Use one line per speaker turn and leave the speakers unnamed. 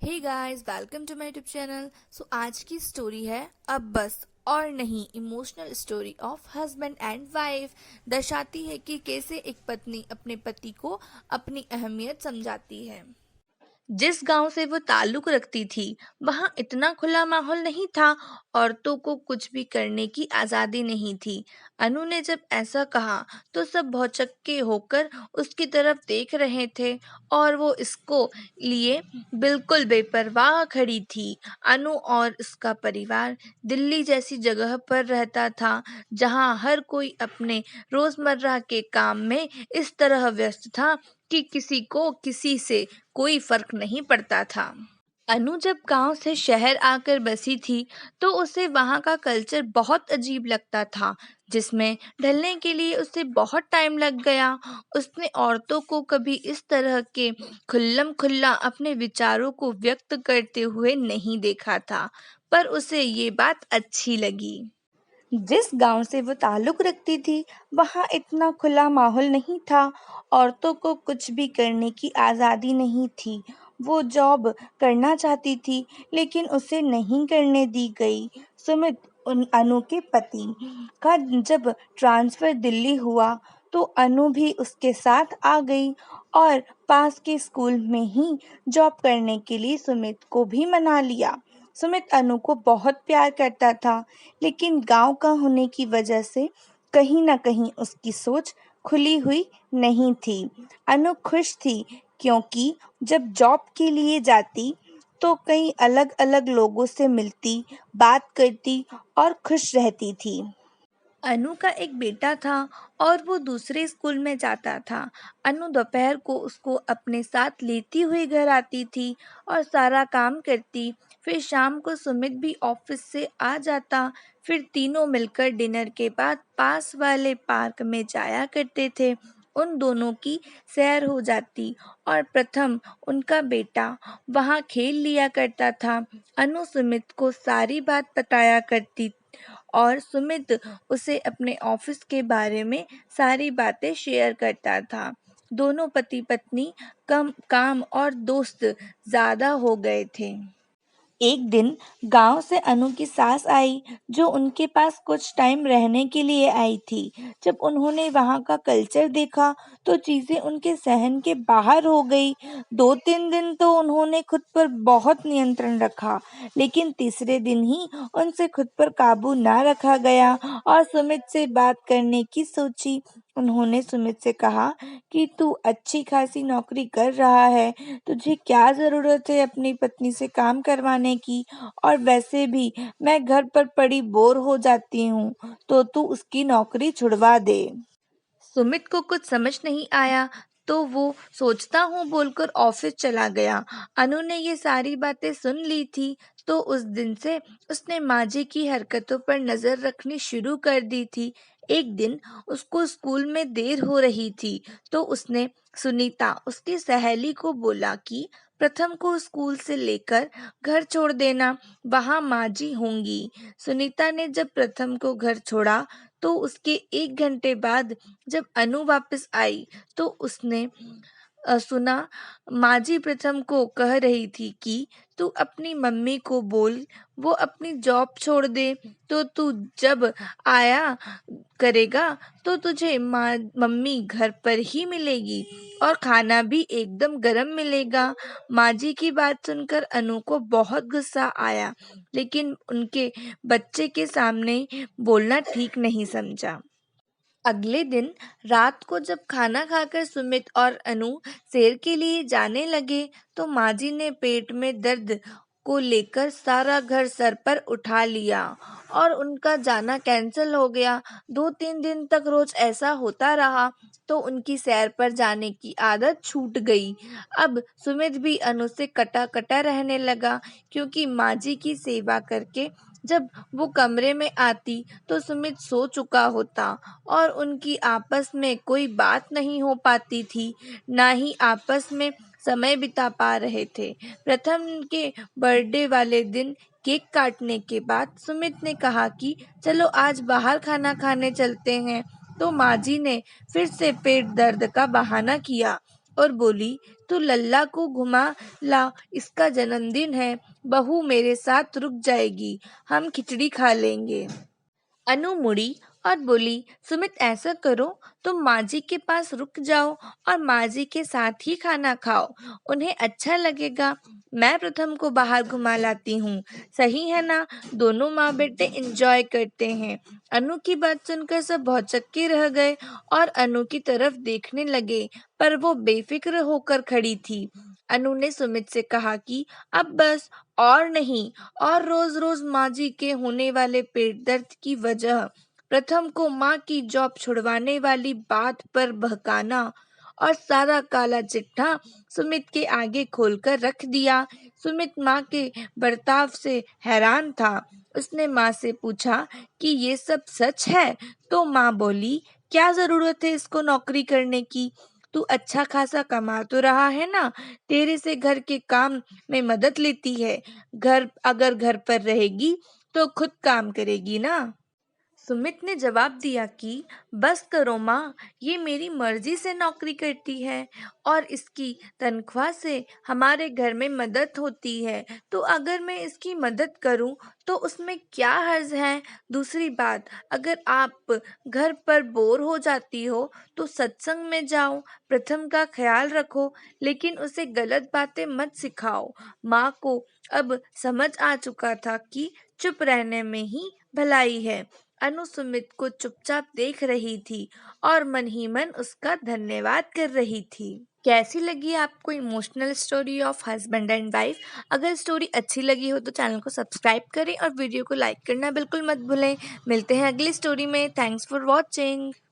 Hey guys, welcome to my YouTube channel. आज की story है अब बस और नहीं, emotional story of husband and wife. दर्शाती है कि कैसे एक पत्नी अपने पति को अपनी अहमियत समझाती है। जिस गांव से वो ताल्लुक रखती थी वहां इतना खुला माहौल नहीं था। औरतों को कुछ भी करने की आजादी नहीं थी। अनु ने जब ऐसा कहा तो सब भौचक्के होकर उसकी तरफ देख रहे थे और वो इसको लिए बिल्कुल बेपरवाह खड़ी थी। अनु और उसका परिवार दिल्ली जैसी जगह पर रहता था जहां हर कोई अपने रोजमर्रा के काम में इस तरह व्यस्त था कि किसी को किसी से कोई फर्क नहीं पड़ता था। अनु जब गांव से शहर आकर बसी थी तो उसे वहां का कल्चर बहुत अजीब लगता था, जिसमें ढलने के लिए उसे बहुत टाइम लग गया। उसने औरतों को कभी इस तरह के खुल्लम खुल्ला अपने विचारों को व्यक्त करते हुए नहीं देखा था, पर उसे ये बात अच्छी लगी। जिस गांव से वो ताल्लुक रखती थी वहां इतना खुला माहौल नहीं था। औरतों को कुछ भी करने की आज़ादी नहीं थी। वो जॉब करना चाहती थी लेकिन उसे नहीं करने दी गई। सुमित उन अनु के पति का जब ट्रांसफर दिल्ली हुआ तो अनु भी उसके साथ आ गई और पास के स्कूल में ही जॉब करने के लिए सुमित को भी मना लिया। सुमित अनु को बहुत प्यार करता था, लेकिन गांव का होने की वजह से कहीं न कहीं उसकी सोच खुली हुई नहीं थी। अनु खुश थी क्योंकि जब जॉब के लिए जाती तो कई अलग-अलग लोगों से मिलती, बात करती और खुश रहती थी। अनु का एक बेटा था और वो दूसरे स्कूल में जाता था। अनु दोपहर को उसको अपने साथ लेती हुई घर आती थी और सारा काम करती। फिर शाम को सुमित भी ऑफिस से आ जाता। फिर तीनों मिलकर डिनर के बाद पास वाले पार्क में जाया करते थे। उन दोनों की सैर हो जाती और प्रथम उनका बेटा वहाँ खेल लिया करता था। अनु सुमित को सारी बात बताया करती और सुमित उसे अपने ऑफिस के बारे में सारी बातें शेयर करता था। दोनों पति पत्नी कम काम और दोस्त ज्यादा हो गए थे। एक दिन गांव से अनु की सास आई जो उनके पास कुछ टाइम रहने के लिए आई थी। जब उन्होंने वहां का कल्चर देखा तो चीजें उनके सहन के बाहर हो गई। 2-3 दिन तो उन्होंने खुद पर बहुत नियंत्रण रखा, लेकिन तीसरे दिन ही उनसे खुद पर काबू ना रखा गया और सुमित से बात करने की सोची। उन्होंने सुमित से कहा कि तू अच्छी खासी नौकरी कर रहा है, तुझे क्या ज़रूरत है अपनी पत्नी से काम करवाने की, और वैसे भी मैं घर पर पड़ी बोर हो जाती हूँ, तो तू उसकी नौकरी छुड़वा दे। सुमित को कुछ समझ नहीं आया तो वो सोचता हूँ बोलकर ऑफिस चला गया। अनु ने ये सारी बातें सुन ली थी तो उस दिन से उसने माजी की हरकतों पर नजर रखनी शुरू कर दी थी। एक दिन उसको स्कूल में देर हो रही थी तो उसने सुनीता उसकी सहेली को बोला कि प्रथम को स्कूल से लेकर घर छोड़ देना, वहां माजी होंगी। सुनीता ने जब प्रथम को घर छोड़ा तो उसके 1 घंटे बाद जब अनु वापस आई तो उसने सुना माजी प्रथम को कह रही थी कि तू अपनी मम्मी को बोल वो अपनी जॉब छोड़ दे, तो तू जब आया करेगा तो तुझे मम्मी घर पर ही मिलेगी और खाना भी एकदम गरम मिलेगा। माजी की बात सुनकर अनु को बहुत गुस्सा आया, लेकिन उनके बच्चे के सामने बोलना ठीक नहीं समझा। अगले दिन रात को जब खाना खाकर सुमित और अनु सैर के लिए जाने लगे तो माजी ने पेट में दर्द को लेकर सारा घर सर पर उठा लिया और उनका जाना कैंसिल हो गया। 2-3 दिन तक रोज ऐसा होता रहा तो उनकी सैर पर जाने की आदत छूट गई। अब सुमित भी अनु से कटा कटा रहने लगा क्योंकि माजी की सेवा करके जब वो कमरे में आती तो सुमित सो चुका होता और उनकी आपस में कोई बात नहीं हो पाती थी, ना ही आपस में समय बिता पा रहे थे। प्रथम के बर्थडे वाले दिन केक काटने के बाद सुमित ने कहा कि चलो आज बाहर खाना खाने चलते हैं, तो माजी ने फिर से पेट दर्द का बहाना किया। और बोली, तू लल्ला को घुमा ला, इसका जन्मदिन है, बहू मेरे साथ रुक जाएगी, हम खिचड़ी खा लेंगे। अनु मुड़ी और बोली, सुमित ऐसा करो, तुम माँ जी के पास रुक जाओ और माँ जी के साथ ही खाना खाओ, उन्हें अच्छा लगेगा। मैं प्रथम को बाहर घुमा लाती हूँ, सही है ना? दोनों माँ बेटे एंजॉय करते हैं। अनु की बात सुनकर सब भौचक्के रह गए और अनु की तरफ देखने लगे, पर वो बेफिक्र होकर खड़ी थी। अनु ने सुमित से कहा कि अब बस, और नहीं, और रोज रोज माँ जी के होने वाले पेट दर्द की वजह प्रथम को माँ की जॉब छुड़वाने वाली बात पर बहकाना और सारा काला चिट्ठा सुमित के आगे खोलकर रख दिया। सुमित माँ के बर्ताव से हैरान था। उसने माँ से पूछा कि ये सब सच है? तो माँ बोली, क्या जरूरत है इसको नौकरी करने की? तू अच्छा खासा कमा तो रहा है ना, तेरे से घर के काम में मदद लेती है। अगर घर पर रहेगी तो खुद काम करेगी ना। सुमित ने जवाब दिया कि बस करो माँ, ये मेरी मर्जी से नौकरी करती है और इसकी तनख्वाह से हमारे घर में मदद होती है, तो अगर मैं इसकी मदद करूं तो उसमें क्या हर्ज है? दूसरी बात, अगर आप घर पर बोर हो जाती हो तो सत्संग में जाओ, प्रथम का ख्याल रखो, लेकिन उसे गलत बातें मत सिखाओ। माँ को अब समझ आ चुका था कि चुप रहने में ही भलाई है। अनु सुमित को चुपचाप देख रही थी और मन ही मन उसका धन्यवाद कर रही थी। कैसी लगी आपको emotional story of husband and wife? अगर स्टोरी अच्छी लगी हो तो चैनल को सब्सक्राइब करें और वीडियो को लाइक करना बिल्कुल मत भूलें। मिलते हैं अगली स्टोरी में। Thanks for watching.